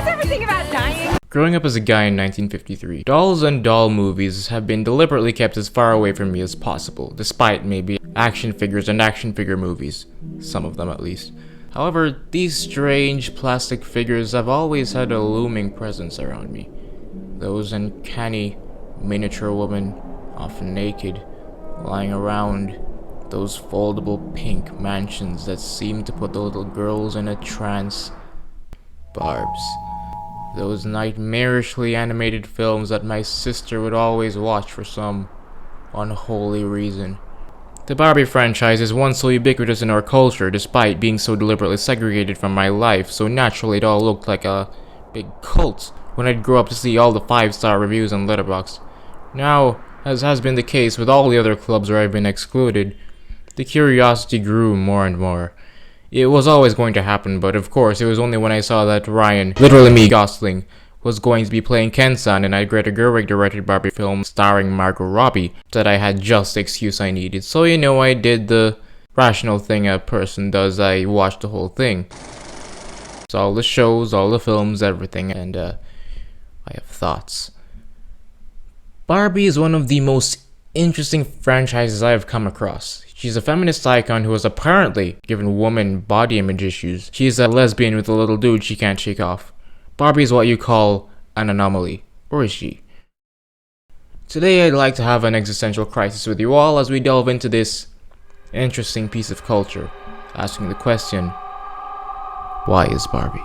is everything about dying? Growing up as a guy in 1953, dolls and doll movies have been deliberately kept as far away from me as possible, despite maybe action figures and action figure movies. Some of them at least. However, these strange plastic figures have always had a looming presence around me. Those uncanny miniature women, often naked, lying around. Those foldable pink mansions that seem to put the little girls in a trance. Barbs. Those nightmarishly animated films that my sister would always watch for some unholy reason. The Barbie franchise is once so ubiquitous in our culture, despite being so deliberately segregated from my life, so naturally it all looked like a big cult when I'd grow up to see all the 5-star reviews on Letterboxd. Now, as has been the case with all the other clubs where I've been excluded, the curiosity grew more and more. It was always going to happen, but of course it was only when I saw that Ryan, literally me, Gosling, was going to be playing Ken-san in a Greta Gerwig-directed Barbie film starring Margot Robbie that I had just the excuse I needed. So I did the rational thing a person does. I watched the whole thing. So all the shows, all the films, everything, and I have thoughts. Barbie is one of the most interesting franchises I have come across. She's a feminist icon who has apparently given women body image issues. She's a lesbian with a little dude she can't shake off. Barbie is what you call an anomaly. Or is she? Today I'd like to have an existential crisis with you all as we delve into this interesting piece of culture, asking the question, why is Barbie?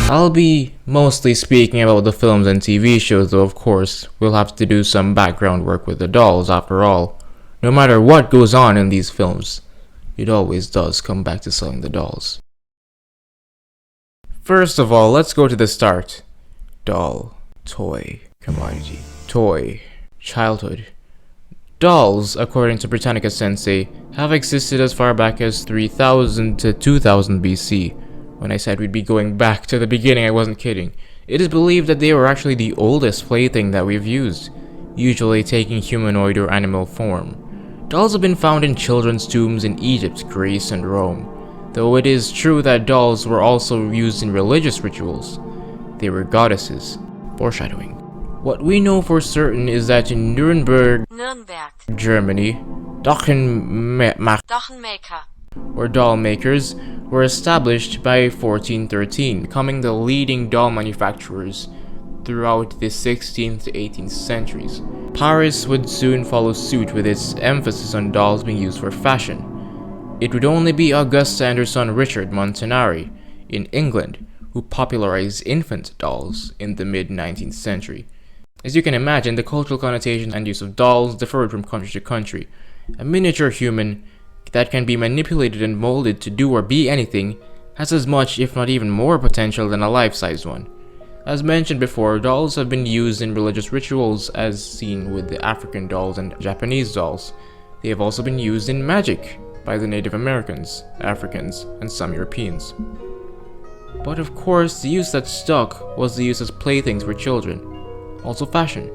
I'll be mostly speaking about the films and TV shows, though of course we'll have to do some background work with the dolls after all. No matter what goes on in these films, it always does come back to selling the dolls. First of all, let's go to the start. Doll, toy, commodity, toy, childhood. Dolls, according to Britannica Sensei, have existed as far back as 3000 to 2000 BC. When I said we'd be going back to the beginning, I wasn't kidding. It is believed that they were actually the oldest plaything that we've used, usually taking humanoid or animal form. Dolls have been found in children's tombs in Egypt, Greece, and Rome, though it is true that dolls were also used in religious rituals. They were goddesses. Foreshadowing. What we know for certain is that in Nuremberg, Germany, Dochenmaker, or doll makers, were established by 1413, becoming the leading doll manufacturers throughout the 16th to 18th centuries. Paris would soon follow suit with its emphasis on dolls being used for fashion. It would only be Augusta and her son Richard Montanari in England who popularized infant dolls in the mid-19th century. As you can imagine, the cultural connotation and use of dolls differed from country to country. A miniature human that can be manipulated and molded to do or be anything has as much, if not even more, potential than a life-sized one. As mentioned before, dolls have been used in religious rituals as seen with the African dolls and Japanese dolls. They have also been used in magic by the Native Americans, Africans, and some Europeans. But of course, the use that stuck was the use as playthings for children, also fashion.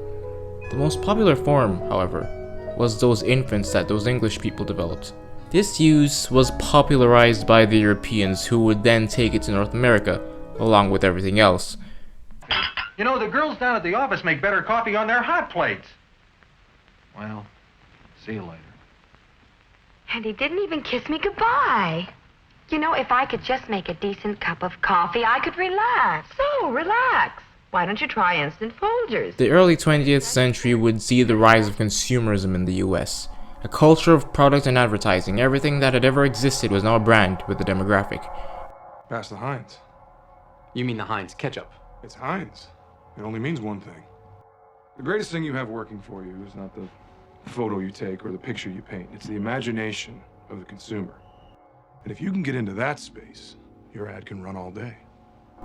The most popular form, however, was those infants that those English people developed. This use was popularized by the Europeans, who would then take it to North America, along with everything else. You know, the girls down at the office make better coffee on their hot plates. Well, see you later. And he didn't even kiss me goodbye. You know, if I could just make a decent cup of coffee, I could relax. So, relax. Why don't you try instant Folgers? The early 20th century would see the rise of consumerism in the US. A culture of product and advertising. Everything that had ever existed was now a brand with a demographic. Pass the Heinz. You mean the Heinz ketchup? It's Heinz. It only means one thing. The greatest thing you have working for you is not the photo you take or the picture you paint. It's the imagination of the consumer. And if you can get into that space, your ad can run all day.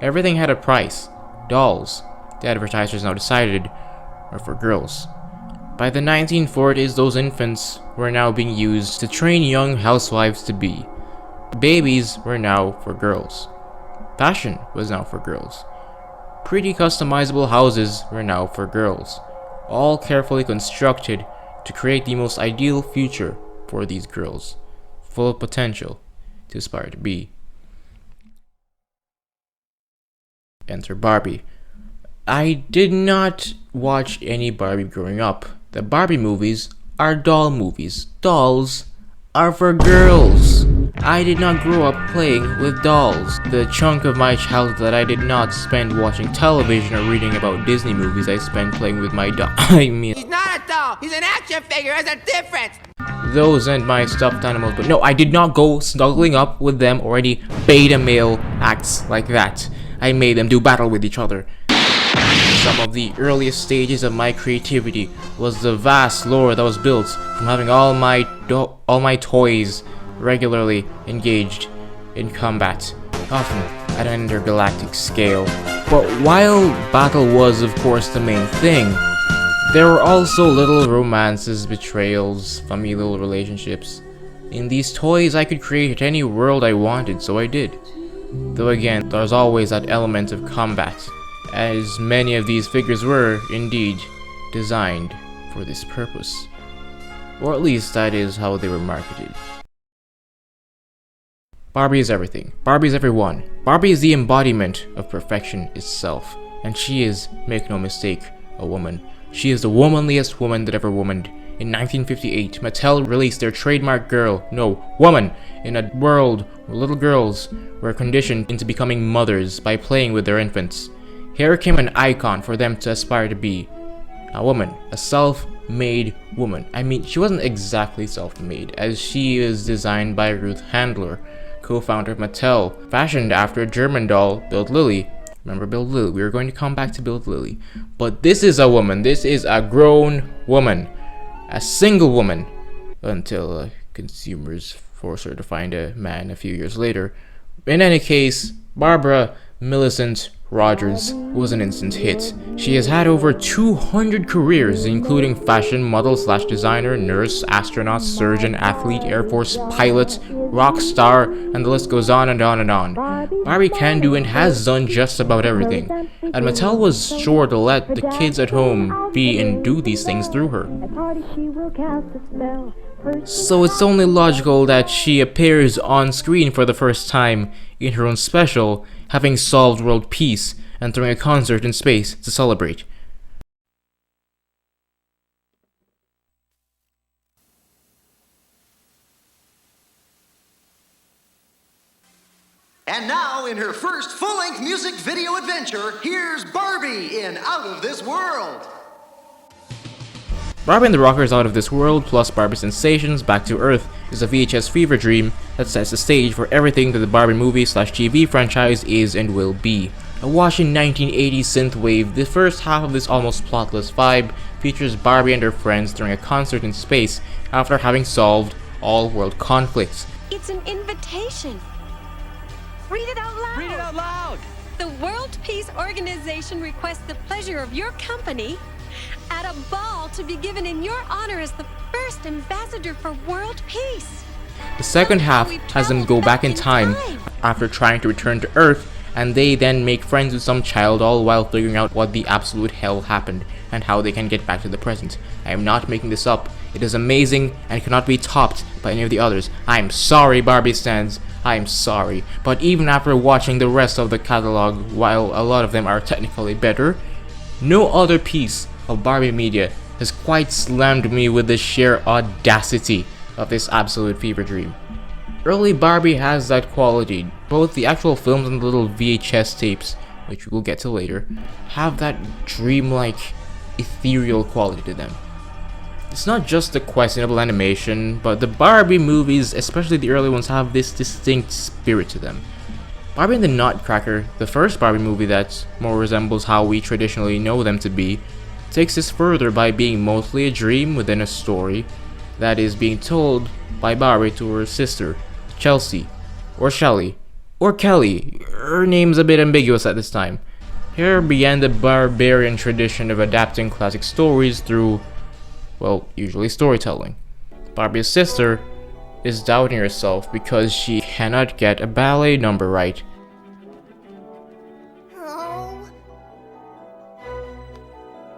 Everything had a price. Dolls, the advertisers now decided, are for girls. By the 1940s, those infants were now being used to train young housewives to be. Babies were now for girls. Fashion was now for girls. Pretty customizable houses were now for girls. All carefully constructed to create the most ideal future for these girls, full of potential to aspire to be. Enter Barbie. I did not watch any Barbie growing up. The Barbie movies are doll movies. Dolls are for girls. I did not grow up playing with dolls. The chunk of my childhood that I did not spend watching television or reading about Disney movies, I spent playing with my doll. He's not a doll. He's an action figure. There's a difference. Those and my stuffed animals, but no, I did not go snuggling up with them or any beta male acts like that. I made them do battle with each other. Some of the earliest stages of my creativity was the vast lore that was built from having all my toys regularly engaged in combat, often at an intergalactic scale. But while battle was of course the main thing, there were also little romances, betrayals, familial relationships. In these toys I could create any world I wanted, so I did. Though again, there's always that element of combat, as many of these figures were, indeed, designed for this purpose. Or at least that is how they were marketed. Barbie is everything. Barbie is everyone. Barbie is the embodiment of perfection itself. And she is, make no mistake, a woman. She is the womanliest woman that ever womaned. In 1958, Mattel released their trademark woman, in a world where little girls were conditioned into becoming mothers by playing with their infants. Here came an icon for them to aspire to be. A woman, a self-made woman. I mean, she wasn't exactly self-made, as she is designed by Ruth Handler, co-founder of Mattel, fashioned after a German doll, Bild Lilli. Remember Bild Lilli? We are going to come back to Bild Lilli. But this is a woman. This is a grown woman. A single woman. Until consumers forced her to find a man a few years later. In any case, Barbara Millicent Rogers was an instant hit. She has had over 200 careers, including fashion model / designer, nurse, astronaut, surgeon, athlete, Air Force pilot, rock star, and the list goes on and on and on. Barbie can do and has done just about everything, and Mattel was sure to let the kids at home be and do these things through her. So it's only logical that she appears on screen for the first time in her own special, having solved world peace and throwing a concert in space to celebrate. And now, in her first full-length music video adventure, here's Barbie in Out of This World. Barbie and the Rockers Out of This World plus Barbie Sensations Back to Earth is a VHS fever dream that sets the stage for everything that the Barbie movie / TV franchise is and will be. Awash in 1980s synthwave, the first half of this almost plotless vibe features Barbie and her friends during a concert in space after having solved all world conflicts. It's an invitation. Read it out loud. Read it out loud. The World Peace Organization requests the pleasure of your company at a ball to be given in your honor as the first ambassador for world peace. The second half has them go back in time after trying to return to Earth, and they then make friends with some child, all while figuring out what the absolute hell happened and how they can get back to the present. I am not making this up. It is amazing and cannot be topped by any of the others. I am sorry, Barbie stands. I am sorry. But even after watching the rest of the catalog, while a lot of them are technically better, no other piece of Barbie media has quite slammed me with the sheer audacity of this absolute fever dream. Early Barbie has that quality. Both the actual films and the little VHS tapes, which we'll get to later, have that dreamlike, ethereal quality to them. It's not just the questionable animation, but the Barbie movies, especially the early ones, have this distinct spirit to them. Barbie and the Nutcracker, the first Barbie movie that more resembles how we traditionally know them to be, takes this further by being mostly a dream within a story that is being told by Barbie to her sister, Chelsea, or Shelley, or Kelly. Her name's a bit ambiguous at this time. Here began the barbarian tradition of adapting classic stories through, well, usually storytelling. Barbie's sister is doubting herself because she cannot get a ballet number right. Oh.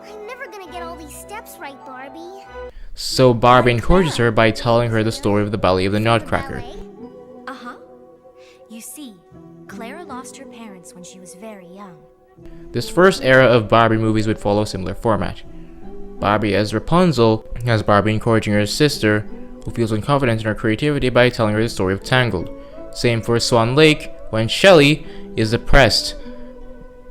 I'm never gonna get all these steps right, Barbie. So Barbie encourages her by telling her the story of the ballet of the Nutcracker. Uh-huh. You see, Clara lost her parents when she was very young. This first era of Barbie movies would follow a similar format. Barbie as Rapunzel has Barbie encouraging her sister, who feels unconfident in her creativity, by telling her the story of Tangled. Same for Swan Lake, when Shelley is depressed.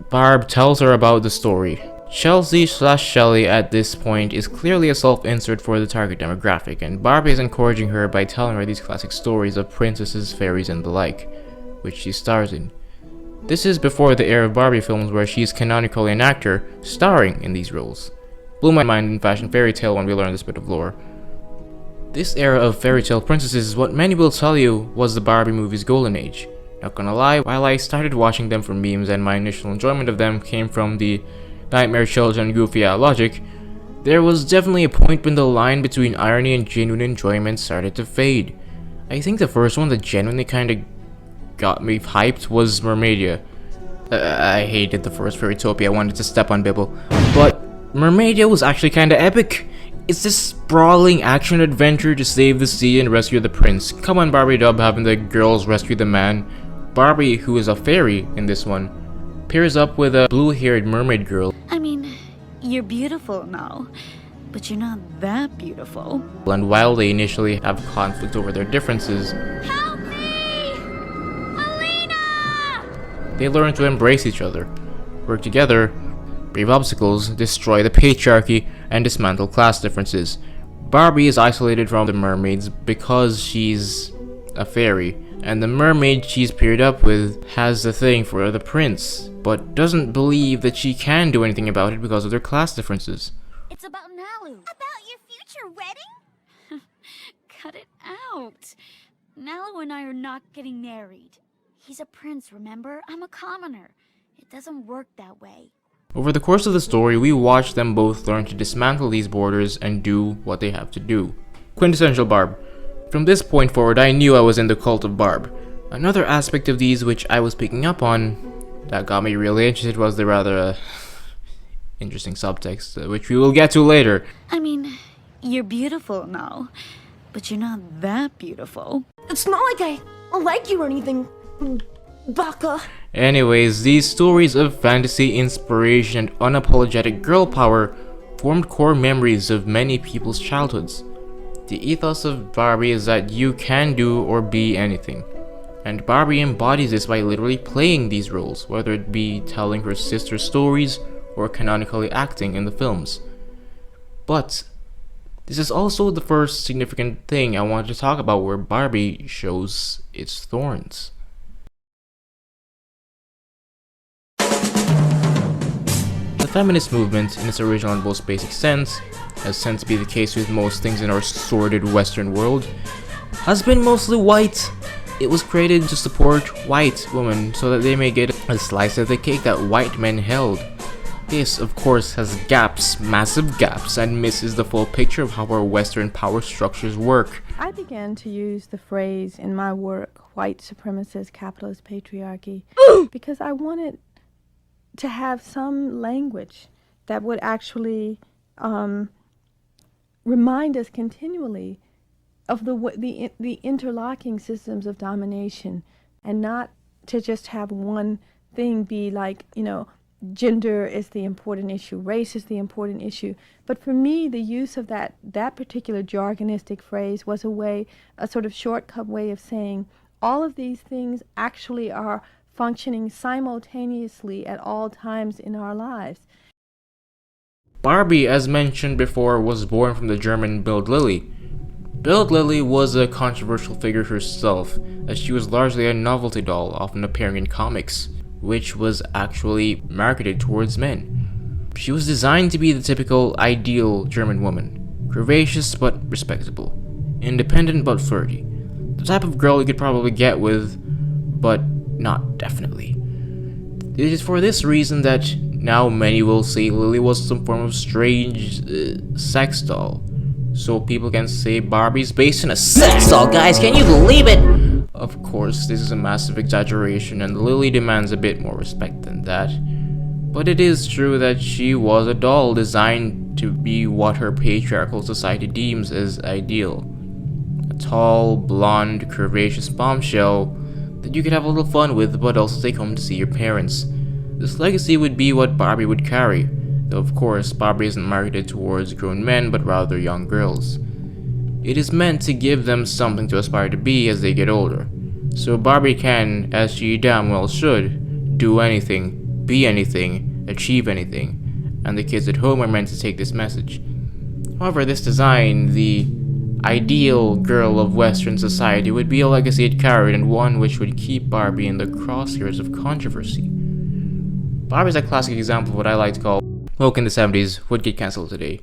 Barb tells her about the story. Chelsea/Shelley at this point is clearly a self-insert for the target demographic, and Barbie is encouraging her by telling her these classic stories of princesses, fairies, and the like, which she stars in. This is before the era of Barbie films where she is canonically an actor starring in these roles. Blew my mind in Fashion Fairy Tale when we learned this bit of lore. This era of fairy tale princesses is what many will tell you was the Barbie movie's golden age. Not gonna lie, while I started watching them for memes and my initial enjoyment of them came from the Nightmare Children goofy logic, there was definitely a point when the line between irony and genuine enjoyment started to fade. I think the first one that genuinely kinda got me hyped was Mermaidia. I hated the first Fairytopia, I wanted to step on Bibble. But Mermaidia was actually kinda epic. It's this sprawling action adventure to save the sea and rescue the prince. Come on, Barbie dub, having the girls rescue the man. Barbie, who is a fairy in this one, pairs up with a blue-haired mermaid girl. I mean, you're beautiful now, but you're not that beautiful. And while they initially have conflict over their differences, Help me! Alina! they learn to embrace each other, work together, brave obstacles, destroy the patriarchy, and dismantle class differences. Barbie is isolated from the mermaids because she's a fairy, and the mermaid she's paired up with has a thing for the prince, but doesn't believe that she can do anything about it because of their class differences. It's about Nalu. About your future wedding? Cut it out. Nalu and I are not getting married. He's a prince, remember? I'm a commoner. It doesn't work that way. Over the course of the story, we watch them both learn to dismantle these borders and do what they have to do. Quintessential Barb. From this point forward, I knew I was in the cult of Barb. Another aspect of these which I was picking up on that got me really interested was the rather interesting subtext, which we will get to later. I mean, you're beautiful now, but you're not that beautiful. It's not like I like you or anything, Baka. Anyways, these stories of fantasy, inspiration, and unapologetic girl power formed core memories of many people's childhoods. The ethos of Barbie is that you can do or be anything, and Barbie embodies this by literally playing these roles, whether it be telling her sister's stories or canonically acting in the films. But this is also the first significant thing I wanted to talk about where Barbie shows its thorns. The feminist movement, in its original and most basic sense, as tends to be the case with most things in our sordid Western world, has been mostly white. It was created to support white women so that they may get a slice of the cake that white men held. This, of course, has gaps, massive gaps, and misses the full picture of how our Western power structures work. I began to use the phrase in my work, white supremacist capitalist patriarchy, because I wanted to have some language that would actually remind us continually of the interlocking systems of domination, and not to just have one thing be like, gender is the important issue, race is the important issue. But for me, the use of that particular jargonistic phrase was a sort of shortcut way of saying all of these things actually are functioning simultaneously at all times in our lives. Barbie, as mentioned before, was born from the German Bild Lilli. Bild Lilli was a controversial figure herself, as she was largely a novelty doll, often appearing in comics, which was actually marketed towards men. She was designed to be the typical ideal German woman, curvaceous but respectable, independent but flirty, the type of girl you could probably get with, but not definitely. It is for this reason that now many will say Lilli was some form of strange sex doll. so people can say Barbie's based on a sex doll. Guys, can you believe it? Of course, this is a massive exaggeration, and Lilli demands a bit more respect than that. But it is true that she was a doll designed to be what her patriarchal society deems as ideal. A tall, blonde, curvaceous bombshell that you could have a little fun with, but also take home to see your parents. This legacy would be what Barbie would carry, though of course Barbie isn't marketed towards grown men but rather young girls. It is meant to give them something to aspire to be as they get older. So Barbie can, as she damn well should, do anything, be anything, achieve anything, and the kids at home are meant to take this message. However, this design, the ideal girl of Western society, would be a legacy it carried, and one which would keep Barbie in the crosshairs of controversy. Barbie is a classic example of what I like to call woke in the 70s would get cancelled today.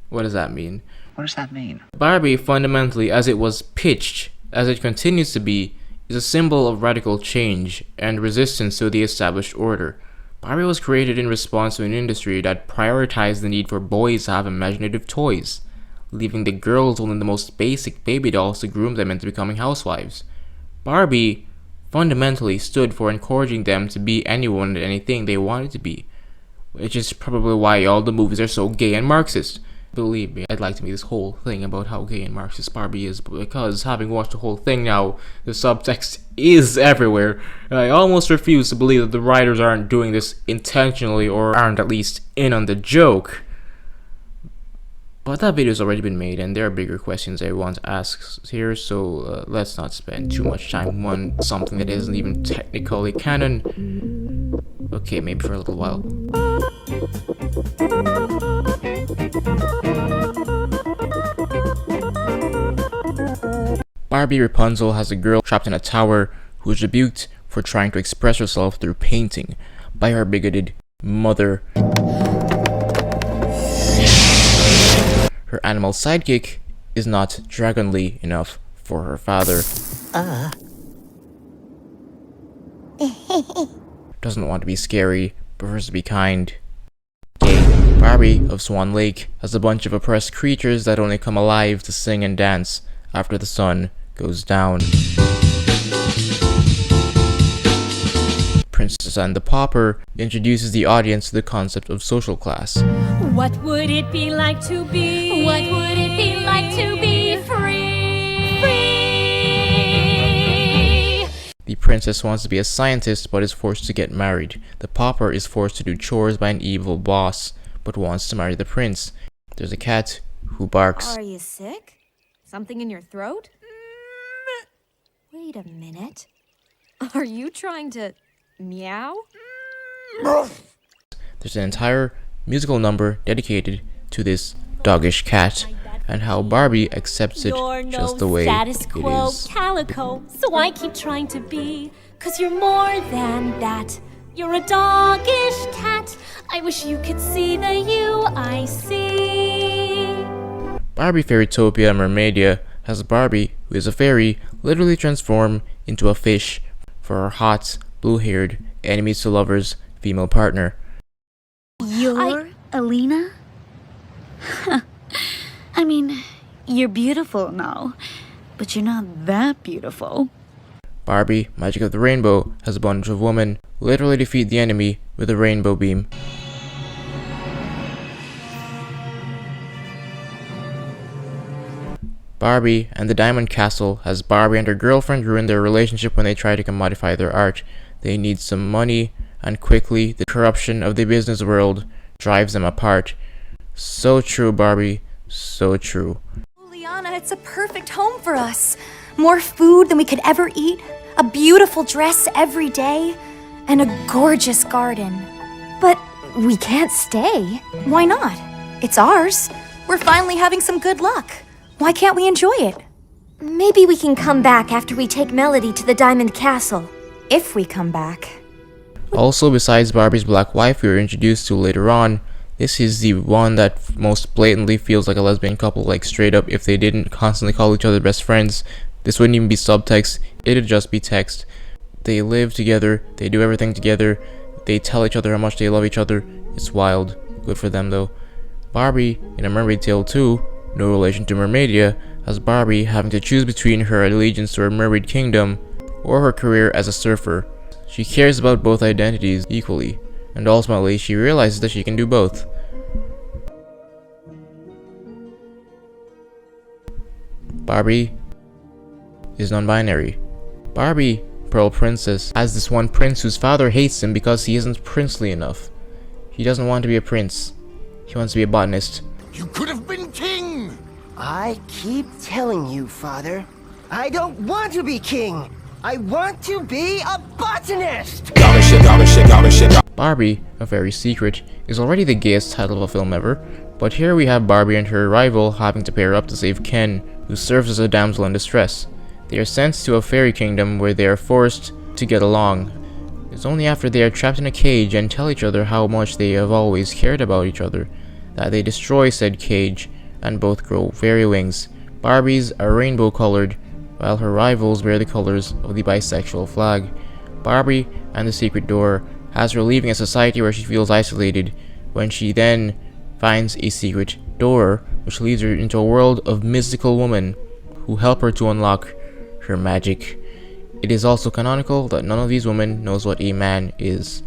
What does that mean? What does that mean? Barbie, fundamentally, as it was pitched, as it continues to be, is a symbol of radical change and resistance to the established order. Barbie was created in response to an industry that prioritized the need for boys to have imaginative toys, leaving the girls only the most basic baby dolls to groom them into becoming housewives. Barbie fundamentally stood for encouraging them to be anyone and anything they wanted to be, which is probably why all the movies are so gay and Marxist. Believe me, I'd like to make this whole thing about how gay and Marxist Barbie is, because having watched the whole thing now, the subtext is everywhere, and I almost refuse to believe that the writers aren't doing this intentionally or aren't at least in on the joke. But that video's already been made, and there are bigger questions I want to ask here, so let's not spend too much time on something that isn't even technically canon. Okay, maybe for a little while. Barbie Rapunzel has a girl trapped in a tower who is rebuked for trying to express herself through painting by her bigoted mother. Her animal sidekick is not dragonly enough for her father. Doesn't want to be scary, prefers to be kind. Gay. Barbie of Swan Lake has a bunch of oppressed creatures that only come alive to sing and dance after the sun goes down. Princess and the Pauper introduces the audience to the concept of social class. What would it be like to be? What would it be like to be free? Free. The princess wants to be a scientist but is forced to get married. The pauper is forced to do chores by an evil boss but wants to marry the prince. There's a cat who barks. Are you sick? Something in your throat? Wait a minute. Are you trying to meow? There's an entire musical number dedicated to this doggish cat and how Barbie accepts it just the way status it quo is. calico, so I keep trying to be, 'cause you're more than that. You're a doggish cat. I wish you could see the you I see. Barbie Fairytopia Mermaidia has Barbie, who is a fairy, literally transform into a fish for her hot, blue-haired, enemies to lovers female partner. You're Alina? I mean, you're beautiful now, but you're not that beautiful. Barbie, Magic of the Rainbow, has a bunch of women literally defeat the enemy with a rainbow beam. Barbie and the Diamond Castle has Barbie and her girlfriend ruin their relationship when they try to commodify their art. They need some money, and quickly the corruption of the business world drives them apart. So true, Barbie. So true. Liana, it's a perfect home for us. More food than we could ever eat, a beautiful dress every day, and a gorgeous garden. But we can't stay. Why not? It's ours. We're finally having some good luck. Why can't we enjoy it? Maybe we can come back after we take Melody to the Diamond Castle. If we come back. Also, besides Barbie's black wife we were introduced to later on, this is the one that most blatantly feels like a lesbian couple, like straight up. If they didn't constantly call each other best friends, this wouldn't even be subtext, it'd just be text. They live together, they do everything together, they tell each other how much they love each other. It's wild. Good for them though. Barbie, in A Mermaid Tale 2, no relation to Mermaidia, has Barbie having to choose between her allegiance to her mermaid kingdom or her career as a surfer. She cares about both identities equally, and ultimately she realizes that she can do both. Barbie is non-binary. Barbie, Pearl Princess, has this one prince whose father hates him because he isn't princely enough. He doesn't want to be a prince. He wants to be a botanist. You could have been king! I keep telling you, Father, I don't want to be king. I want to be a botanist! Barbie, A Very Secret, is already the gayest title of a film ever, but here we have Barbie and her rival having to pair up to save Ken, who serves as a damsel in distress. They are sent to a fairy kingdom where they are forced to get along. It's only after they are trapped in a cage and tell each other how much they have always cared about each other that they destroy said cage and both grow fairy wings. Barbie's are rainbow colored, while her rivals bear the colors of the bisexual flag. Barbie and the Secret Door has her leaving a society where she feels isolated, when she then finds a secret door which leads her into a world of mystical women who help her to unlock her magic. It is also canonical that none of these women knows what a man is.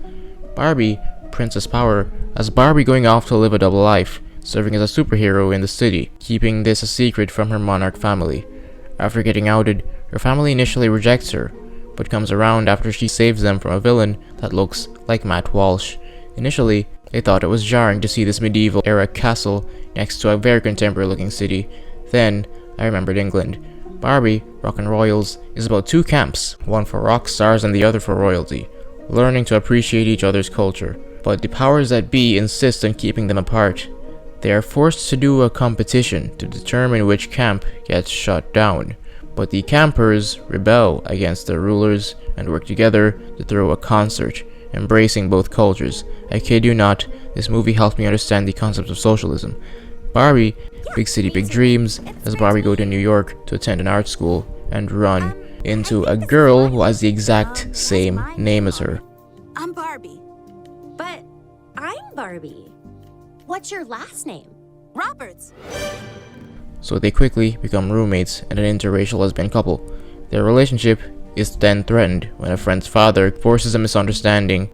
Barbie, Princess Power, has Barbie going off to live a double life, serving as a superhero in the city, keeping this a secret from her monarch family. After getting outed, her family initially rejects her, but comes around after she saves them from a villain that looks like Matt Walsh. Initially, they thought it was jarring to see this medieval era castle next to a very contemporary looking city. Then, I remembered England. Barbie, Rock and Royals, is about two camps, one for rock stars and the other for royalty, learning to appreciate each other's culture. But the powers that be insist on keeping them apart. They are forced to do a competition to determine which camp gets shut down, but the campers rebel against their rulers and work together to throw a concert, embracing both cultures. I kid you not, this movie helped me understand the concept of socialism. Barbie, Big City Big Dreams, has Barbie go to New York to attend an art school and run into a girl who has the exact same name as her. I'm Barbie. But I'm Barbie. What's your last name? Roberts. So they quickly become roommates and an interracial lesbian couple. Their relationship is then threatened when a friend's father forces a misunderstanding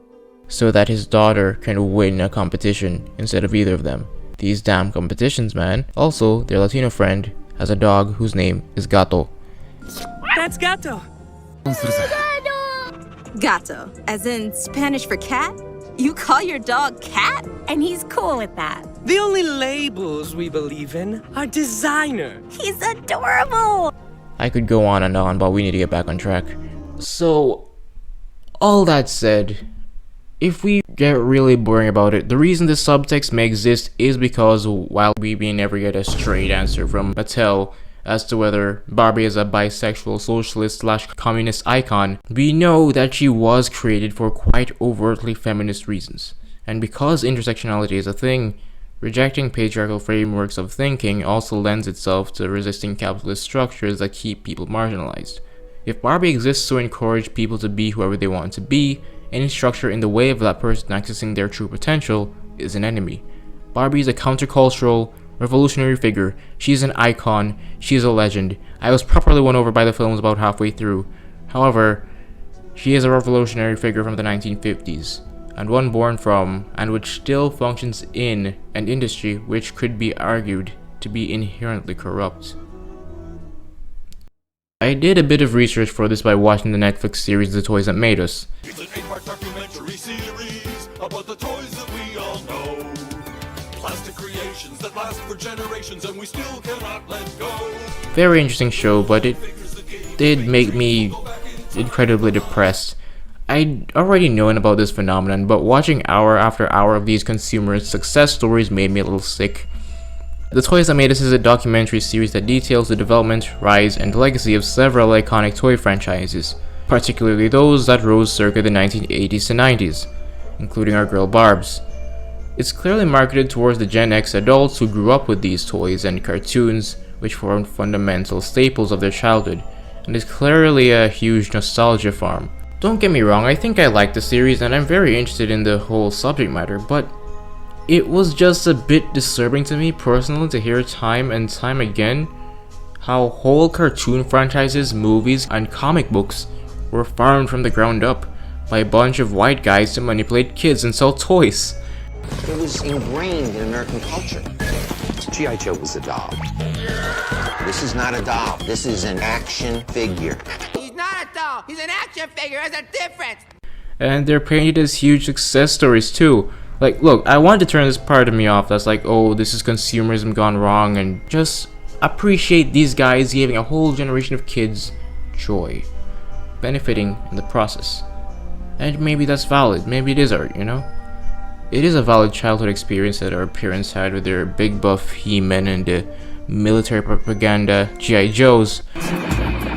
so that his daughter can win a competition instead of either of them. These damn competitions, man. Also, their Latino friend has a dog whose name is Gato. That's Gato. Gato, as in Spanish for cat? You call your dog Cat? And he's cool with that. The only labels we believe in are designer. He's adorable! I could go on and on, but we need to get back on track. So, all that said, if we get really boring about it, the reason this subtext may exist is because while we may never get a straight answer from Mattel as to whether Barbie is a bisexual socialist/communist icon, we know that she was created for quite overtly feminist reasons. And because intersectionality is a thing, rejecting patriarchal frameworks of thinking also lends itself to resisting capitalist structures that keep people marginalized. If Barbie exists to encourage people to be whoever they want to be, any structure in the way of that person accessing their true potential is an enemy. Barbie is a countercultural, revolutionary figure. She's an icon. She's a legend. I was properly won over by the films about halfway through. However, she is a revolutionary figure from the 1950s, and one born from, and which still functions in, an industry which could be argued to be inherently corrupt. I did a bit of research for this by watching the Netflix series The Toys That Made Us. It's an 8-part documentary series about the toys that we all know. Plastic creations that last for generations and we still cannot let go. Very interesting show, but it did make me incredibly depressed. I'd already known about this phenomenon, but watching hour after hour of these consumer success stories made me a little sick. The Toys That Made Us is a documentary series that details the development, rise, and legacy of several iconic toy franchises, particularly those that rose circa the 1980s to 90s, including our girl Barb's. It's clearly marketed towards the Gen X adults who grew up with these toys and cartoons, which formed fundamental staples of their childhood, and is clearly a huge nostalgia farm. Don't get me wrong, I think I like the series and I'm very interested in the whole subject matter, but it was just a bit disturbing to me personally to hear time and time again how whole cartoon franchises, movies, and comic books were farmed from the ground up by a bunch of white guys to manipulate kids and sell toys. It was ingrained in American culture. G.I. Joe was a doll. This is not a doll. This is an action figure. He's not a doll. He's an action figure. There's a difference. And they're painted as huge success stories too. Like, look, I want to turn this part of me off that's like, oh, this is consumerism gone wrong, and just appreciate these guys giving a whole generation of kids joy, benefiting in the process. And maybe that's valid, maybe it is art, you know? It is a valid childhood experience that our parents had with their big buff He-Men and the military propaganda G.I. Joes.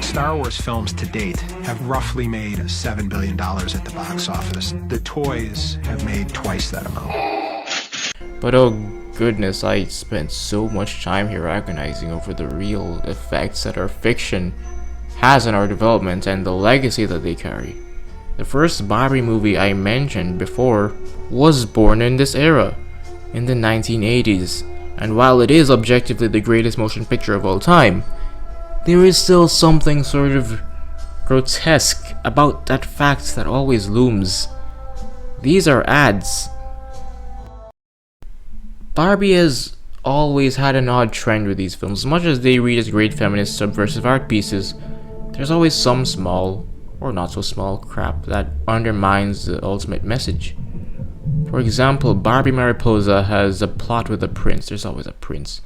Star Wars films to date have roughly made $7 billion at the box office. The toys have made twice that amount. But oh goodness, I spent so much time here agonizing over the real effects that our fiction has on our development and the legacy that they carry. The first Barbie movie I mentioned before was born in this era, in the 1980s, and while it is objectively the greatest motion picture of all time, there is still something sort of grotesque about that fact that always looms. These are ads. Barbie has always had an odd trend with these films. As much as they read as great feminist subversive art pieces, there's always some small, or not so small, crap that undermines the ultimate message. For example, Barbie Mariposa has a plot with a prince. There's always a prince.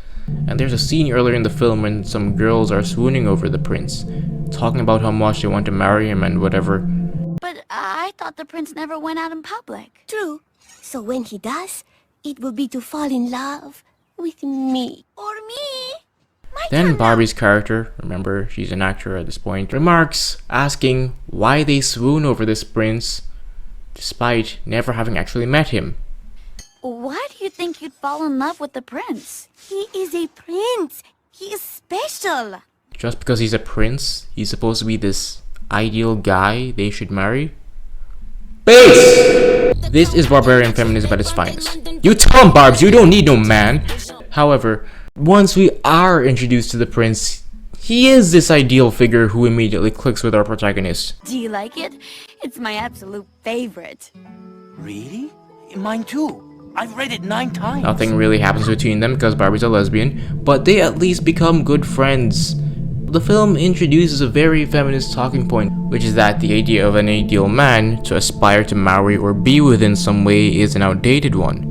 And there's a scene earlier in the film when some girls are swooning over the prince, talking about how much they want to marry him and whatever. But I thought the prince never went out in public. True. So when he does, it will be to fall in love with me. Or me? Then Barbie's character, remember she's an actor at this point, remarks asking why they swoon over this prince despite never having actually met him. Why do you think you'd fall in love with the prince? He is a prince. He is special. Just because he's a prince, he's supposed to be this ideal guy they should marry? Base! This is barbarian feminism at its finest. You tell him, Barbs, you don't need no man. However, once we are introduced to the prince, he is this ideal figure who immediately clicks with our protagonist. Do you like it? It's my absolute favorite. Really? Mine too. I've read it 9 times. Nothing really happens between them because Barbie's a lesbian, but they at least become good friends. The film introduces a very feminist talking point, which is that the idea of an ideal man to aspire to marry or be with in some way is an outdated one.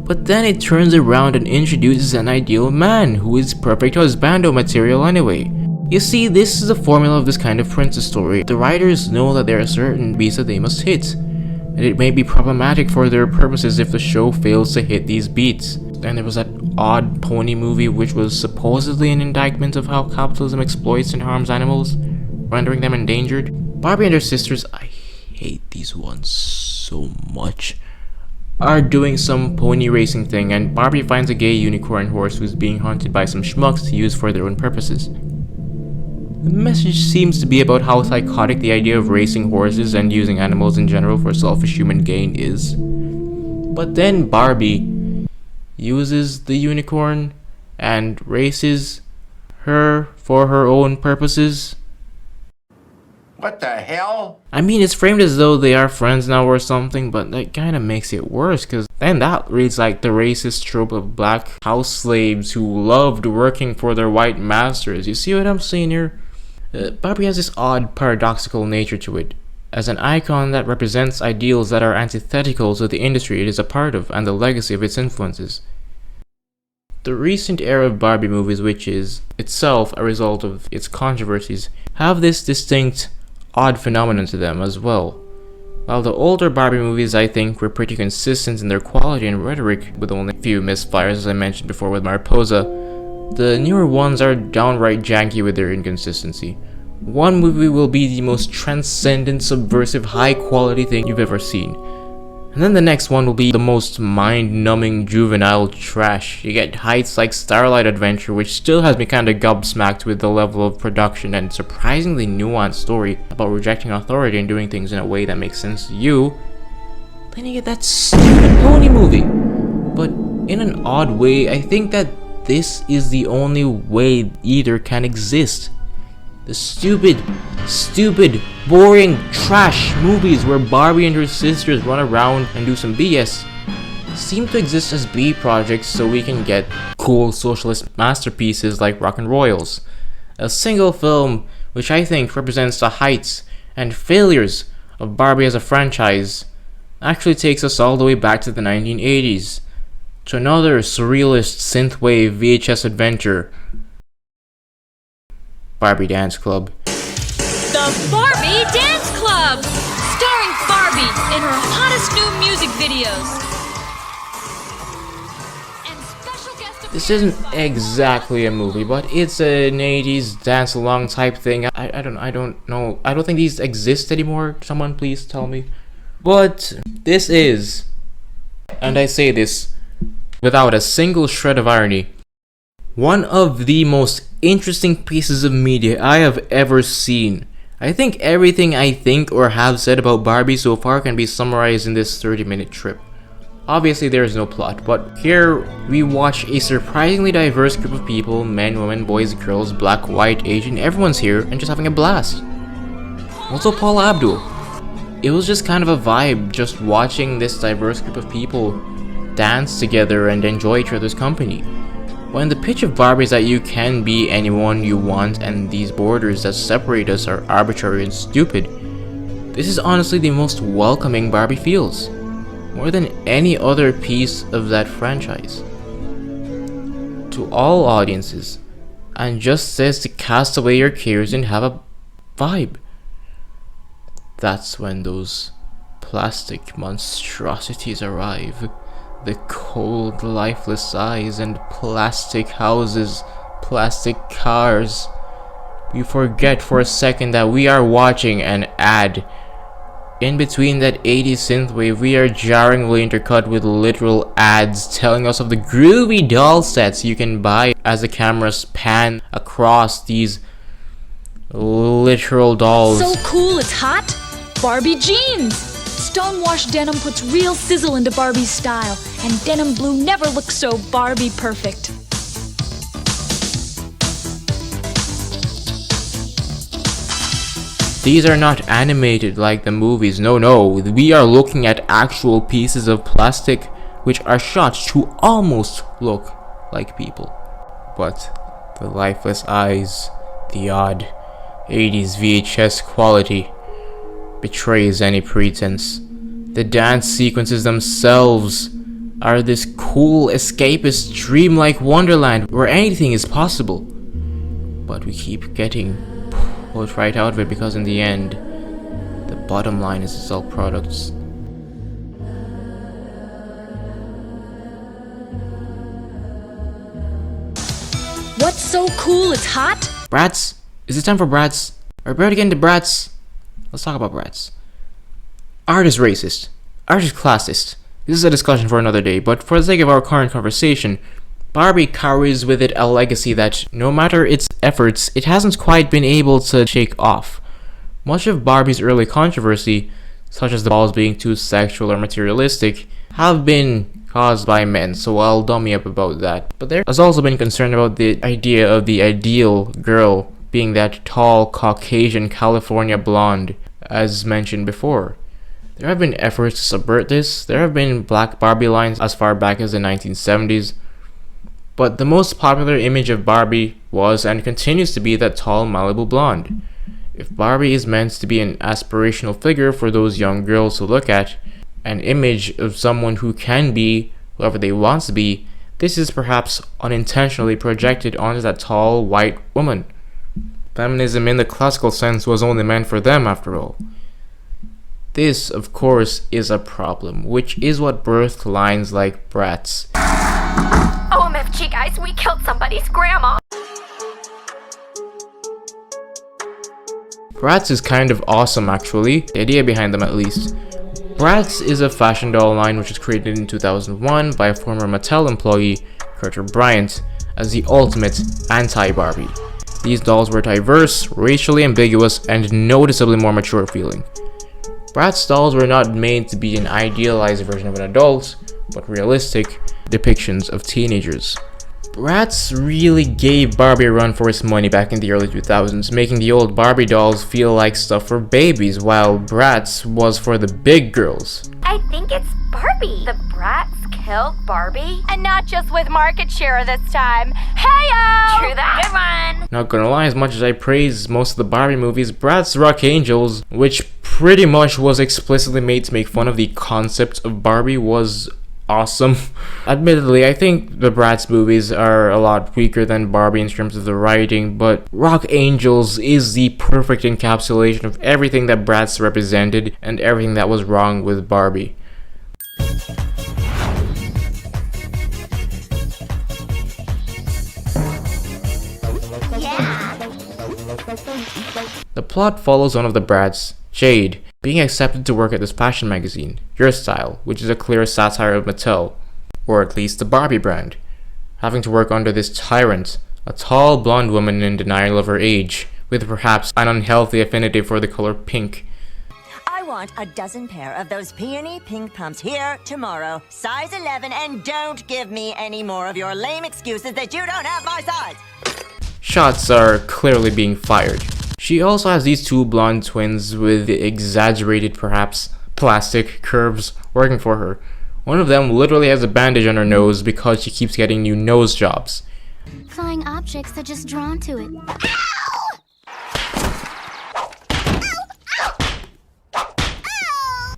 But then it turns around and introduces an ideal man who is perfect husbando material anyway. You see, this is the formula of this kind of princess story. The writers know that there are certain beats that they must hit, and it may be problematic for their purposes if the show fails to hit these beats. Then there was that odd pony movie which was supposedly an indictment of how capitalism exploits and harms animals, rendering them endangered. Barbie and her sisters, I hate these ones so much, are doing some pony racing thing, and Barbie finds a gay unicorn horse who's being hunted by some schmucks to use for their own purposes. The message seems to be about how psychotic the idea of racing horses and using animals in general for selfish human gain is. But then Barbie uses the unicorn and races her for her own purposes. What the hell? I mean, it's framed as though they are friends now or something, but that kind of makes it worse, because then that reads like the racist trope of black house slaves who loved working for their white masters. You see what I'm saying here? Barbie has this odd paradoxical nature to it, as an icon that represents ideals that are antithetical to the industry it is a part of and the legacy of its influences. The recent era of Barbie movies, which is itself a result of its controversies, have this distinct odd phenomenon to them as well. While the older Barbie movies, I think, were pretty consistent in their quality and rhetoric, with only a few misfires as I mentioned before with Mariposa, the newer ones are downright janky with their inconsistency. One movie will be the most transcendent, subversive, high quality thing you've ever seen, and then the next one will be the most mind-numbing juvenile trash. You get heights like Starlight Adventure, which still has me kinda gobsmacked with the level of production and surprisingly nuanced story about rejecting authority and doing things in a way that makes sense to you. Then you get that stupid pony movie. But in an odd way, I think that this is the only way either can exist. The stupid, boring, trash movies where Barbie and her sisters run around and do some BS seem to exist as B projects so we can get cool socialist masterpieces like Rock and Royals. A single film which I think represents the heights and failures of Barbie as a franchise actually takes us all the way back to the 1980s, to another surrealist synthwave VHS adventure, Barbie Dance Club. The Barbie Dance Club! Starring Barbie in her hottest new music videos. This isn't exactly a movie, but it's an 80s dance along type thing. I don't know. I don't think these exist anymore. Someone please tell me. But this is, and I say this without a single shred of irony, one of the most interesting pieces of media I have ever seen. I think everything I think or have said about Barbie so far can be summarized in this 30-minute trip. Obviously there is no plot, but here we watch a surprisingly diverse group of people, men, women, boys, girls, black, white, Asian, everyone's here and just having a blast. Also Paula Abdul. It was just kind of a vibe just watching this diverse group of people dance together and enjoy each other's company. When the pitch of Barbie is that you can be anyone you want and these borders that separate us are arbitrary and stupid, this is honestly the most welcoming Barbie feels, more than any other piece of that franchise. To all audiences, and just says to cast away your cares and have a vibe. That's when those plastic monstrosities arrive. The cold, lifeless eyes and plastic houses, plastic cars. We forget for a second that we are watching an ad. In between that 80s synthwave, we are jarringly intercut with literal ads telling us of the groovy doll sets you can buy as the cameras pan across these literal dolls. So cool, it's hot? Barbie jeans! Stonewashed denim puts real sizzle into Barbie's style, and denim blue never looks so Barbie perfect. These are not animated like the movies, no, we are looking at actual pieces of plastic which are shot to almost look like people. But the lifeless eyes, the odd 80s VHS quality, betrays any pretense. The dance sequences themselves are this cool, escapist, dreamlike wonderland where anything is possible. But we keep getting pulled right out of it because in the end, the bottom line is to sell products. What's so cool, it's hot? BRATZ? Is it time for BRATZ? Are we about to get into BRATZ? Let's talk about BRATZ. Art is racist. Art is classist. This is a discussion for another day, but for the sake of our current conversation, Barbie carries with it a legacy that, no matter its efforts, it hasn't quite been able to shake off. Much of Barbie's early controversy, such as the dolls being too sexual or materialistic, have been caused by men, so I'll dummy up about that. But there has also been concern about the idea of the ideal girl being that tall, Caucasian California blonde, as mentioned before. There have been efforts to subvert this. There have been black Barbie lines as far back as the 1970s. But the most popular image of Barbie was and continues to be that tall Malibu blonde. If Barbie is meant to be an aspirational figure for those young girls to look at, an image of someone who can be whoever they want to be, this is perhaps unintentionally projected onto that tall white woman. Feminism in the classical sense was only meant for them after all. This, of course, is a problem, which is what birthed lines like BRATZ. OMFG guys, we killed somebody's grandma! BRATZ is kind of awesome actually, the idea behind them at least. BRATZ is a fashion doll line which was created in 2001 by a former Mattel employee, Carter Bryant, as the ultimate anti-Barbie. These dolls were diverse, racially ambiguous, and noticeably more mature feeling. BRATZ dolls were not made to be an idealized version of an adult, but realistic, depictions of teenagers. BRATZ really gave Barbie a run for its money back in the early 2000s, making the old Barbie dolls feel like stuff for babies, while BRATZ was for the big girls. I think it's Barbie. The BRATZ killed Barbie. And not just with market share this time. Hey-o! True that. Good one. Not gonna lie, as much as I praise most of the Barbie movies, BRATZ Rock Angels, which pretty much was explicitly made to make fun of the concept of Barbie, was awesome. Admittedly, I think the BRATZ movies are a lot weaker than Barbie in terms of the writing, but Rock Angels is the perfect encapsulation of everything that BRATZ represented and everything that was wrong with Barbie. The plot follows one of the BRATZ, Jade, being accepted to work at this fashion magazine, Your Style, which is a clear satire of Mattel, or at least the Barbie brand, having to work under this tyrant, a tall blonde woman in denial of her age, with perhaps an unhealthy affinity for the color pink. I want a dozen pair of those peony pink pumps here tomorrow, size 11, and don't give me any more of your lame excuses that you don't have my size! Shots are clearly being fired. She also has these two blonde twins with exaggerated, perhaps, plastic curves working for her. One of them literally has a bandage on her nose because she keeps getting new nose jobs. Flying objects are just drawn to it.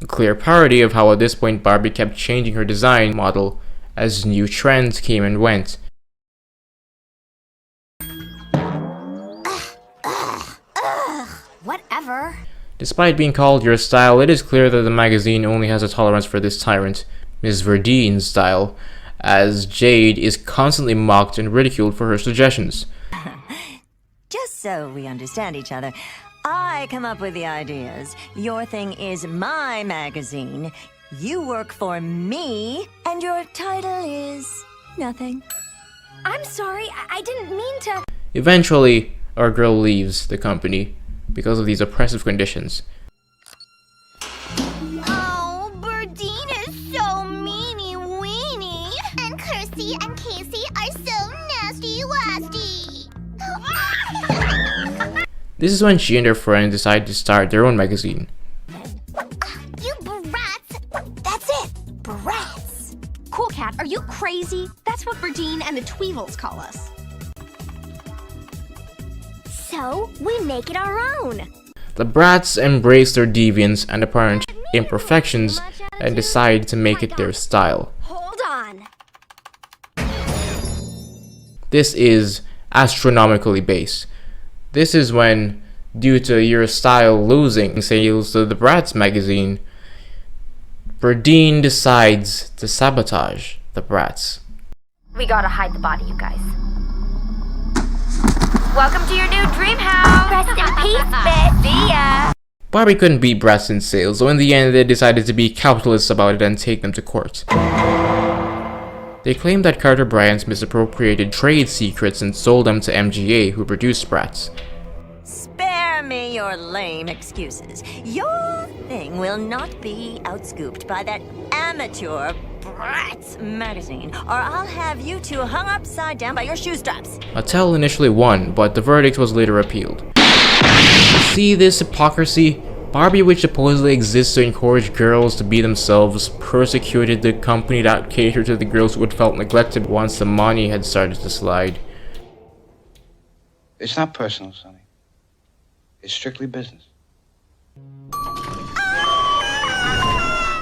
A clear parody of how at this point Barbie kept changing her design model as new trends came and went. Whatever. Despite being called Your Style, it is clear that the magazine only has a tolerance for this tyrant, Ms. Verdine's style, as Jade is constantly mocked and ridiculed for her suggestions. Just so we understand each other, I come up with the ideas. Your thing is my magazine. You work for me, and your title is nothing. I'm sorry, I didn't mean to. Eventually, our girl leaves the company because of these oppressive conditions. Oh, Berdine is so meanie-weenie. And Kirsty and Casey are so nasty-wasty. This is when she and her friend decide to start their own magazine. You brats! That's it! Brats! Cool Cat, are you crazy? That's what Berdine and the Tweevils call us. So, we make it our own. The BRATZ embrace their deviance and apparent imperfections and decide to make it their style. Hold on. This is astronomically base. This is when, due to Your Style losing sales to the BRATZ magazine, Berdine decides to sabotage the BRATZ. We gotta hide the body, you guys. Welcome to your new dream house! Rest in peace, bitch! See ya! Barbie couldn't beat BRATZ in sales, so in the end they decided to be capitalists about it and take them to court. They claimed that Carter Bryant misappropriated trade secrets and sold them to MGA, who produced BRATZ. Spare me your lame excuses. Your thing will not be outscooped by that amateur BRATZ magazine, or I'll have you two hung upside down by your shoe straps. Mattel initially won, but the verdict was later appealed. See this hypocrisy? Barbie, which supposedly exists to encourage girls to be themselves, persecuted the company that catered to the girls who had felt neglected once the money had started to slide. It's not personal, Sonny. It's strictly business.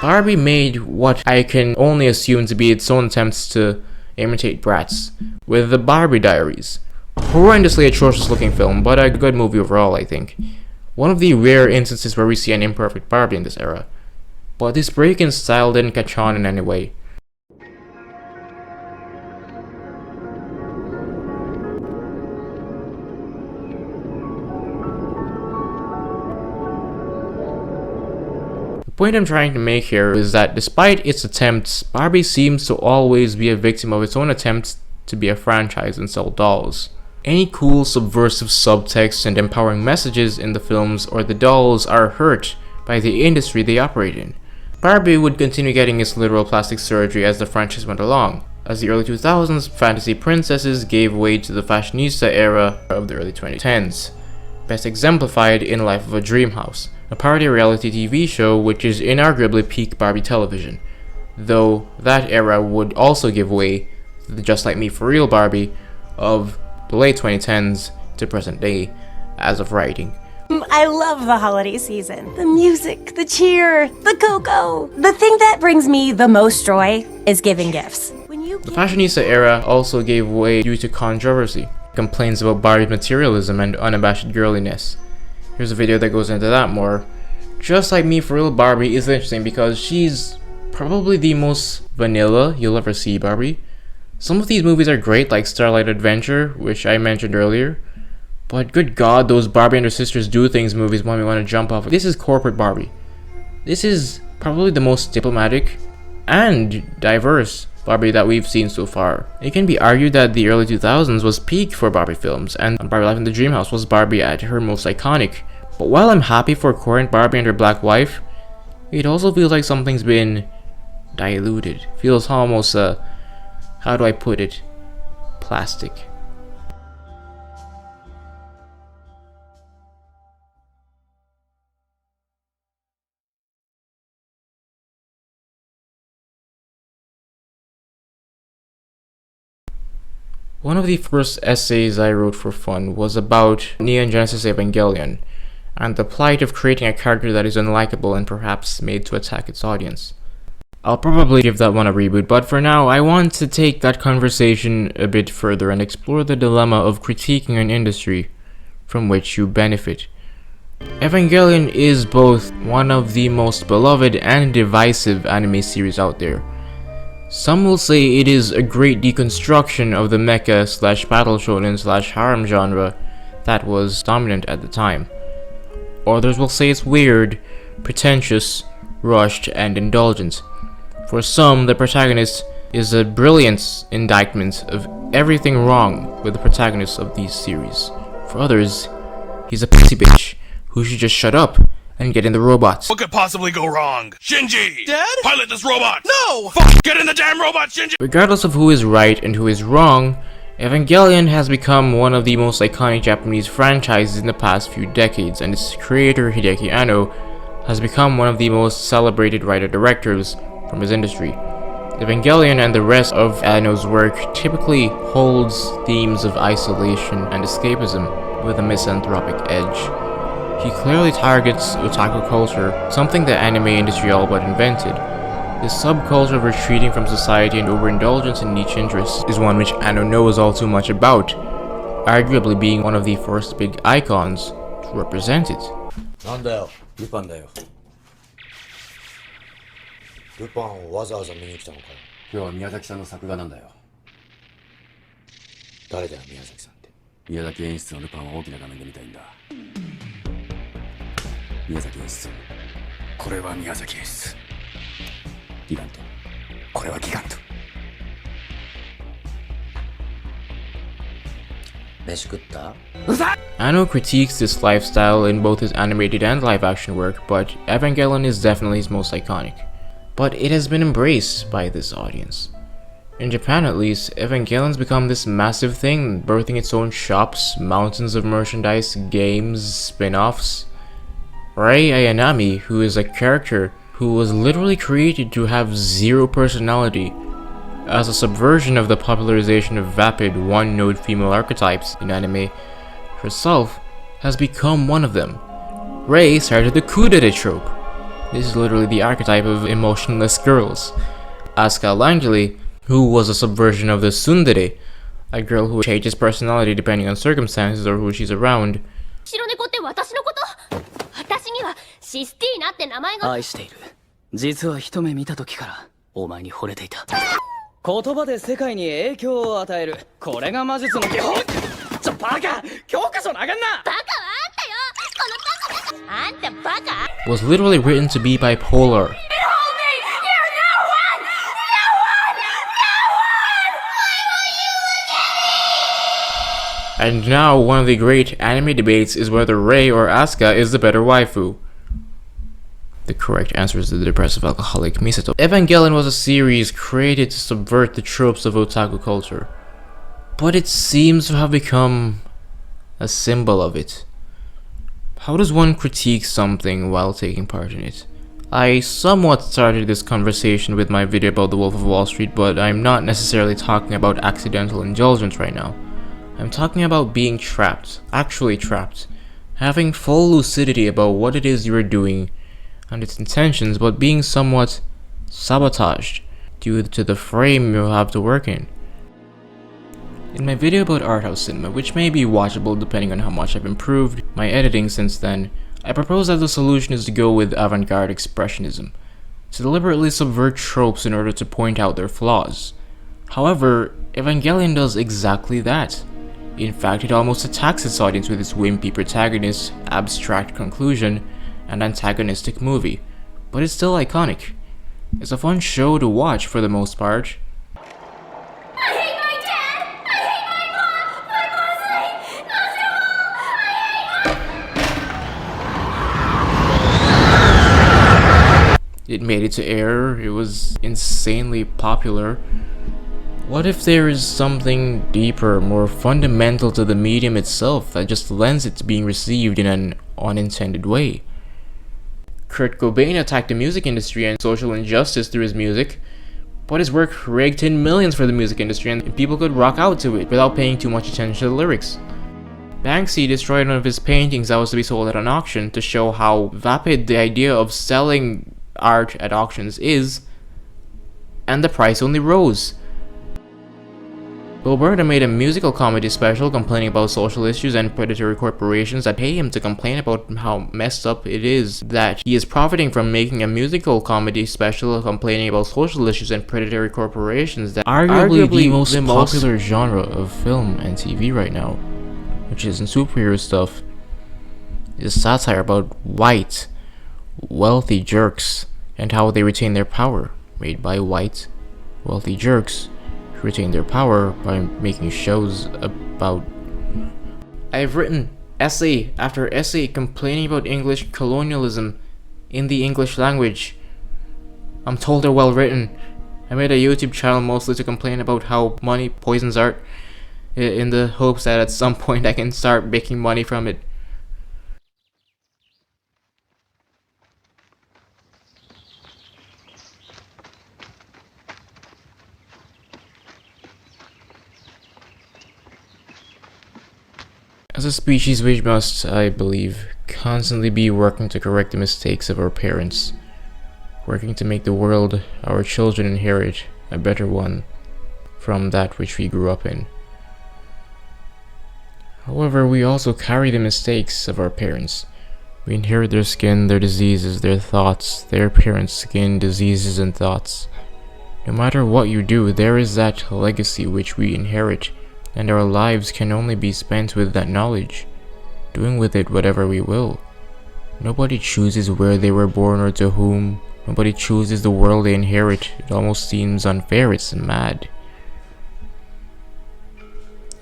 Barbie made what I can only assume to be its own attempts to imitate BRATZ, with the Barbie Diaries. Horrendously atrocious looking film, but a good movie overall, I think. One of the rare instances where we see an imperfect Barbie in this era. But this break in style didn't catch on in any way. The point I'm trying to make here is that despite its attempts, Barbie seems to always be a victim of its own attempts to be a franchise and sell dolls. Any cool subversive subtext and empowering messages in the films or the dolls are hurt by the industry they operate in. Barbie would continue getting its literal plastic surgery as the franchise went along. as the early 2000s fantasy princesses gave way to the fashionista era of the early 2010s, best exemplified in Life of a Dreamhouse, a parody reality TV show which is inarguably peak Barbie television, though that era would also give way to the Just Like Me For Real Barbie of the late 2010s to present day as of writing. I love the holiday season. The music, the cheer, the cocoa. The thing that brings me the most joy is giving gifts. The fashionista era also gave way due to controversy, complaints about Barbie's materialism and unabashed girliness. Here's a video that goes into that more. Just Like Me For Real Barbie is interesting because she's probably the most vanilla you'll ever see Barbie. Some of these movies are great, like Starlight Adventure, which I mentioned earlier, but good god, those Barbie and her sisters do things movies want me want to jump off. This is corporate Barbie. This is probably the most diplomatic and diverse Barbie that we've seen so far. It can be argued that the early 2000s was peak for Barbie films, and Barbie Life in the Dreamhouse was Barbie at her most iconic. But while I'm happy for current Barbie and her black wife, it also feels like something's been diluted. Feels almost, how do I put it? Plastic. One of the first essays I wrote for fun was about Neon Genesis Evangelion, and the plight of creating a character that is unlikable and perhaps made to attack its audience. I'll probably give that one a reboot, but for now I want to take that conversation a bit further and explore the dilemma of critiquing an industry from which you benefit. Evangelion is both one of the most beloved and divisive anime series out there. Some will say it is a great deconstruction of the mecha/battle shonen/harem genre that was dominant at the time. Others will say it's weird, pretentious, rushed, and indulgent. For some, the protagonist is a brilliant indictment of everything wrong with the protagonists of these series. For others, he's a pussy bitch who should just shut up and get in the robot. What could possibly go wrong? Shinji! Dad? Pilot this robot! No! Fuck! Get in the damn robot, Shinji! Regardless of who is right and who is wrong, Evangelion has become one of the most iconic Japanese franchises in the past few decades, and its creator, Hideaki Anno, has become one of the most celebrated writer-directors from his industry. Evangelion and the rest of Anno's work typically holds themes of isolation and escapism with a misanthropic edge. He clearly targets otaku culture, something the anime industry all but invented. This subculture of retreating from society and overindulgence in niche interests is one which Anno knows all too much about, arguably being one of the first big icons to represent it. なんだよ、ルパンだよ。ルパンをわざわざ見に来たのかよ。今日は宮崎さんの作画なんだよ。誰だよ、宮崎さんって。宮崎演出のルパンを大きな画面で見たいんだ。宮崎演出。これは宮崎演出。ギガント。これはギガント。飯食った？ Anno critiques this lifestyle in both his animated and live-action work, but Evangelion is definitely his most iconic. But it has been embraced by this audience. In Japan at least, Evangelion's become this massive thing, birthing its own shops, mountains of merchandise, games, spin-offs. Rei Ayanami, who is a character who was literally created to have zero personality, as a subversion of the popularization of vapid, one-note female archetypes in anime, herself has become one of them. Rei started the kudere trope. This is literally the archetype of emotionless girls. Asuka Langeli, who was a subversion of the tsundere, a girl who changes personality depending on circumstances or who she's around. 白猫って私のこと？私にはシスティーナって名前が。愛している。実は一目見た時からお前に惚れていた。言葉で世界に影響を与える。これが魔術の基本。バカ！教科書投げんな！バカはあんたよ！このバカ！あんたバカ！ Was literally written to be bipolar. And now one of the great anime debates is whether Rei or Asuka is the better waifu. The correct answer is the depressive alcoholic Misato. Evangelion was a series created to subvert the tropes of otaku culture, but it seems to have become a symbol of it. How does one critique something while taking part in it? I somewhat started this conversation with my video about The Wolf of Wall Street, but I'm not necessarily talking about accidental indulgence right now. I'm talking about being trapped, actually trapped, having full lucidity about what it is you are doing and its intentions, but being somewhat sabotaged due to the frame you have to work in. In my video about art house cinema, which may be watchable depending on how much I've improved my editing since then, I propose that the solution is to go with avant-garde expressionism, to deliberately subvert tropes in order to point out their flaws. However, Evangelion does exactly that. In fact, it almost attacks its audience with its wimpy protagonist, abstract conclusion, and antagonistic movie, but it's still iconic. It's a fun show to watch for the most part. It made it to air, it was insanely popular. What if there is something deeper, more fundamental to the medium itself that just lends it to being received in an unintended way? Kurt Cobain attacked the music industry and social injustice through his music, but his work raked in millions for the music industry and people could rock out to it without paying too much attention to the lyrics. Banksy destroyed one of his paintings that was to be sold at an auction to show how vapid the idea of selling art at auctions is, and the price only rose. Bill Burr made a musical comedy special complaining about social issues and predatory corporations that pay him to complain about how messed up it is that he is profiting from making a musical comedy special complaining about social issues and predatory corporations that arguably the most popular genre of film and TV right now, which isn't superhero stuff, is satire about white, wealthy jerks and how they retain their power, made by white, wealthy jerks who retain their power by making shows about... I've written essay after essay complaining about English colonialism in the English language. I'm told they're well written. I made a YouTube channel mostly to complain about how money poisons art, in the hopes that at some point I can start making money from it. As a species, we must, I believe, constantly be working to correct the mistakes of our parents, working to make the world our children inherit a better one from that which we grew up in. However, we also carry the mistakes of our parents. We inherit their skin, their diseases, their thoughts, their parents' skin, diseases, and thoughts. No matter what you do, there is that legacy which we inherit, and our lives can only be spent with that knowledge, doing with it whatever we will. Nobody chooses where they were born or to whom. Nobody chooses the world they inherit. It almost seems unfair, it's mad.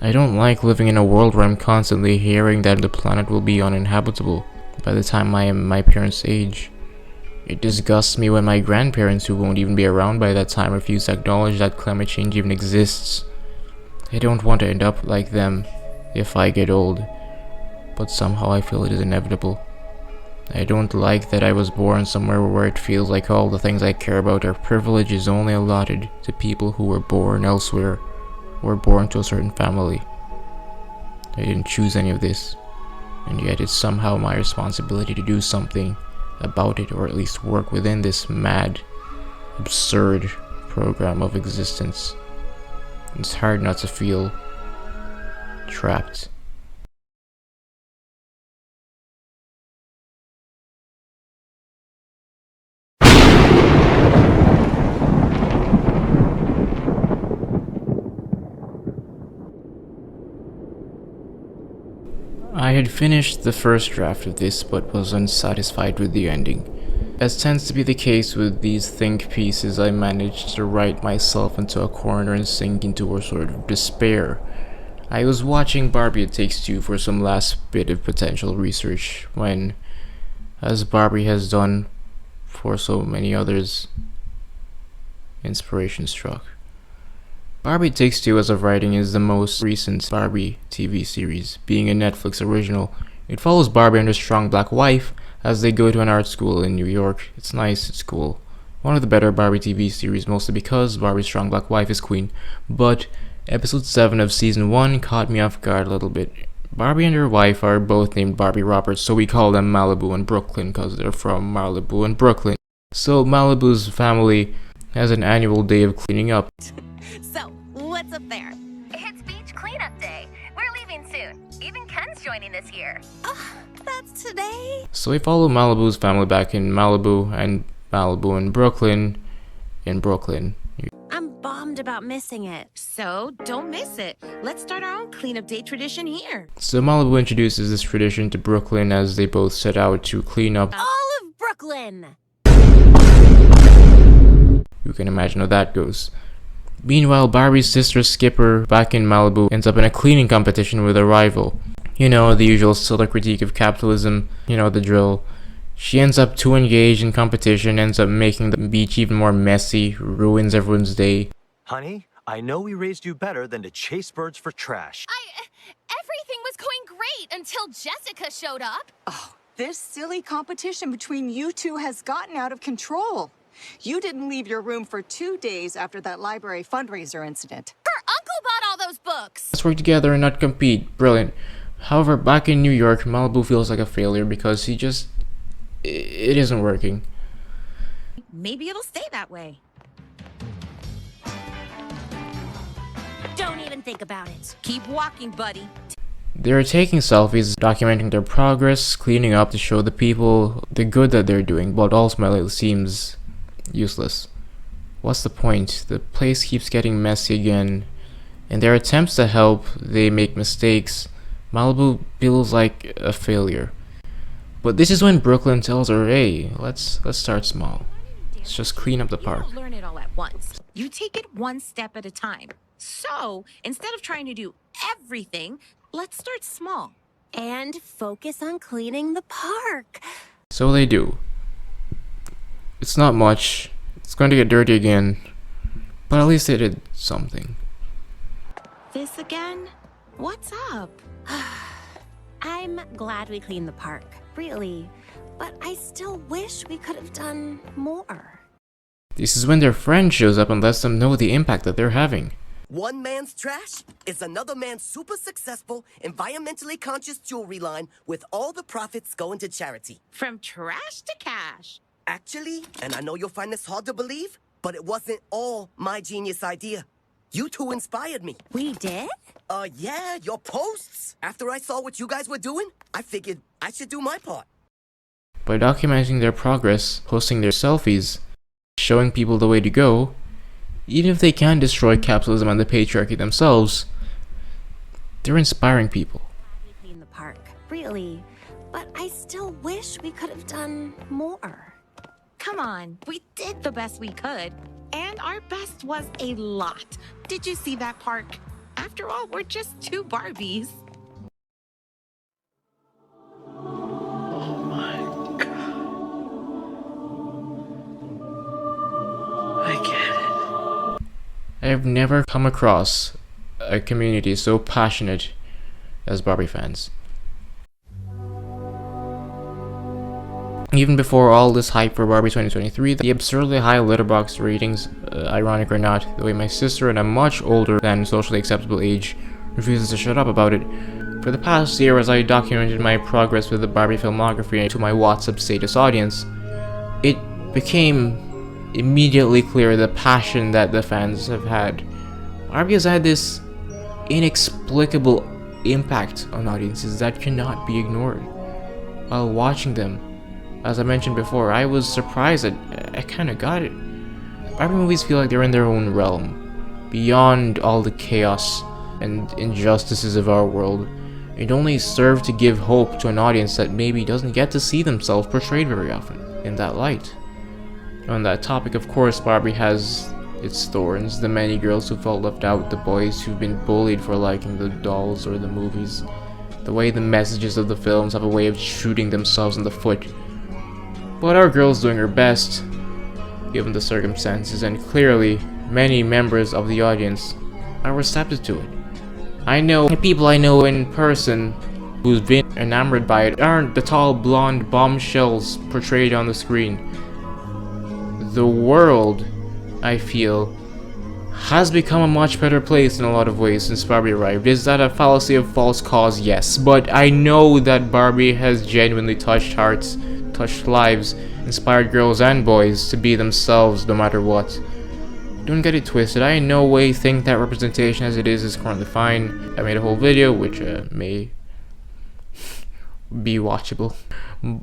I don't like living in a world where I'm constantly hearing that the planet will be uninhabitable by the time I am my parents' age. It disgusts me when my grandparents, who won't even be around by that time, refuse to acknowledge that climate change even exists. I don't want to end up like them if I get old, but somehow I feel it is inevitable. I don't like that I was born somewhere where it feels like all the things I care about are privileges only allotted to people who were born elsewhere, or born to a certain family. I didn't choose any of this, and yet it's somehow my responsibility to do something about it, or at least work within this mad, absurd program of existence. It's hard not to feel trapped. I had finished the first draft of this, but was unsatisfied with the ending. As tends to be the case with these think pieces, I managed to write myself into a corner and sink into a sort of despair. I was watching Barbie It Takes Two for some last bit of potential research when, as Barbie has done for so many others, inspiration struck. Barbie Takes Two as of writing is the most recent Barbie TV series, being a Netflix original. It follows Barbie and her strong black wife as they go to an art school in New York. It's nice, it's cool. One of the better Barbie TV series, mostly because Barbie's strong black wife is queen. But episode 7 of season 1 caught me off guard a little bit. Barbie and her wife are both named Barbie Roberts, so we call them Malibu and Brooklyn because they're from Malibu and Brooklyn. So Malibu's family has an annual day of cleaning up. So, what's up there? It's beach cleanup day. We're leaving soon. Even Ken's joining this year. Oh, that's today? So we follow Malibu's family back in Malibu and Brooklyn in Brooklyn. I'm bummed about missing it. So, don't miss it. Let's start our own cleanup day tradition here. So Malibu introduces this tradition to Brooklyn as they both set out to clean up All of Brooklyn! You can imagine how that goes. Meanwhile, Barbie's sister Skipper, back in Malibu, ends up in a cleaning competition with a rival. You know, the usual subtle critique of capitalism, you know the drill. She ends up too engaged in competition, ends up making the beach even more messy, ruins everyone's day. Honey, I know we raised you better than to chase birds for trash. Everything was going great until Jessica showed up. Oh, this silly competition between you two has gotten out of control. You didn't leave your room for 2 days after that library fundraiser incident. Her uncle bought all those books. Let's work together and not compete. Brilliant. However, back in New York, Malibu feels like a failure because it isn't working. Maybe it'll stay that way. Don't even think about it. Keep walking, buddy. They're taking selfies, documenting their progress, cleaning up to show the people the good that they're doing, but ultimately it seems useless. What's the point? The place keeps getting messy again. In their attempts to help, they make mistakes. Malibu feels like a failure. But this is when Brooklyn tells her, hey, let's start small. Let's just clean up the park. You don't learn it all at once. You take it one step at a time. So, instead of trying to do everything, let's start small. And focus on cleaning the park. So they do. It's not much. It's going to get dirty again. But at least they did something. This again? What's up? I'm glad we cleaned the park, really. But I still wish we could have done more. This is when their friend shows up and lets them know the impact that they're having. One man's trash is another man's super successful, environmentally conscious jewelry line with all the profits going to charity. From trash to cash. Actually, and I know you'll find this hard to believe, but it wasn't all my genius idea. You two inspired me. We did? Yeah, your posts. After I saw what you guys were doing, I figured I should do my part. By documenting their progress, posting their selfies, showing people the way to go, even if they can destroy capitalism and the patriarchy themselves, they're inspiring people. We cleaned the park, really. But I still wish we could have done more. Come on, we did the best we could. And our best was a lot. Did you see that park? After all, we're just two Barbies. Oh my god. I get it. I have never come across a community so passionate as Barbie fans. Even before all this hype for Barbie 2023, the absurdly high Letterboxd ratings, ironic or not, the way my sister at a much older than socially acceptable age refuses to shut up about it. For the past year, as I documented my progress with the Barbie filmography to my WhatsApp status audience, it became immediately clear the passion that the fans have had. Barbie has had this inexplicable impact on audiences that cannot be ignored. While watching them, as I mentioned before, I was surprised that I kinda got it. Barbie movies feel like they're in their own realm, beyond all the chaos and injustices of our world. It only serve to give hope to an audience that maybe doesn't get to see themselves portrayed very often in that light. On that topic, of course, Barbie has its thorns, the many girls who felt left out, the boys who've been bullied for liking the dolls or the movies, the way the messages of the films have a way of shooting themselves in the foot. But our girl's doing her best, given the circumstances, and clearly many members of the audience are receptive to it. I know people I know in person who's been enamored by it aren't the tall blonde bombshells portrayed on the screen. The world, I feel, has become a much better place in a lot of ways since Barbie arrived. Is that a fallacy of false cause? Yes, but I know that Barbie has genuinely touched hearts, touched lives, inspired girls and boys to be themselves no matter what. Don't get it twisted, I in no way think that representation as it is currently fine. I made a whole video, which may be watchable,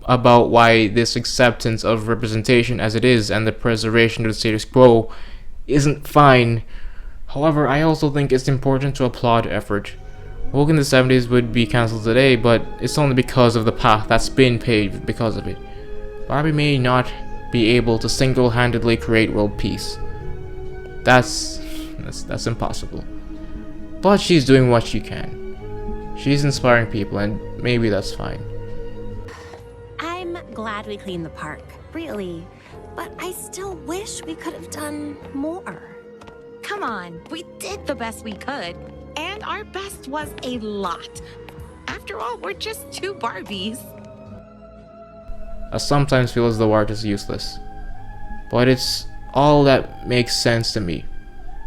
about why this acceptance of representation as it is and the preservation of the status quo isn't fine. However, I also think it's important to applaud effort. Woke in the 70s would be cancelled today, but it's only because of the path that's been paved because of it. Barbie may not be able to single-handedly create world peace. That's impossible. But she's doing what she can. She's inspiring people, and maybe that's fine. I'm glad we cleaned the park, really. But I still wish we could have done more. Come on, we did the best we could. And our best was a lot. After all, we're just two Barbies. I sometimes feel as though art is useless. But it's all that makes sense to me.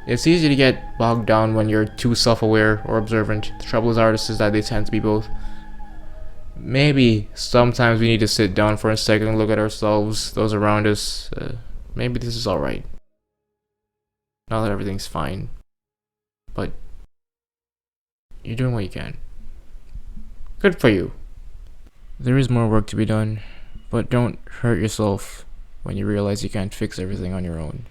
It's easy to get bogged down when you're too self-aware or observant. The trouble with artists is that they tend to be both. Maybe sometimes we need to sit down for a second and look at ourselves, those around us. Maybe this is alright. Not that everything's fine. But you're doing what you can. Good for you. There is more work to be done, but don't hurt yourself when you realize you can't fix everything on your own.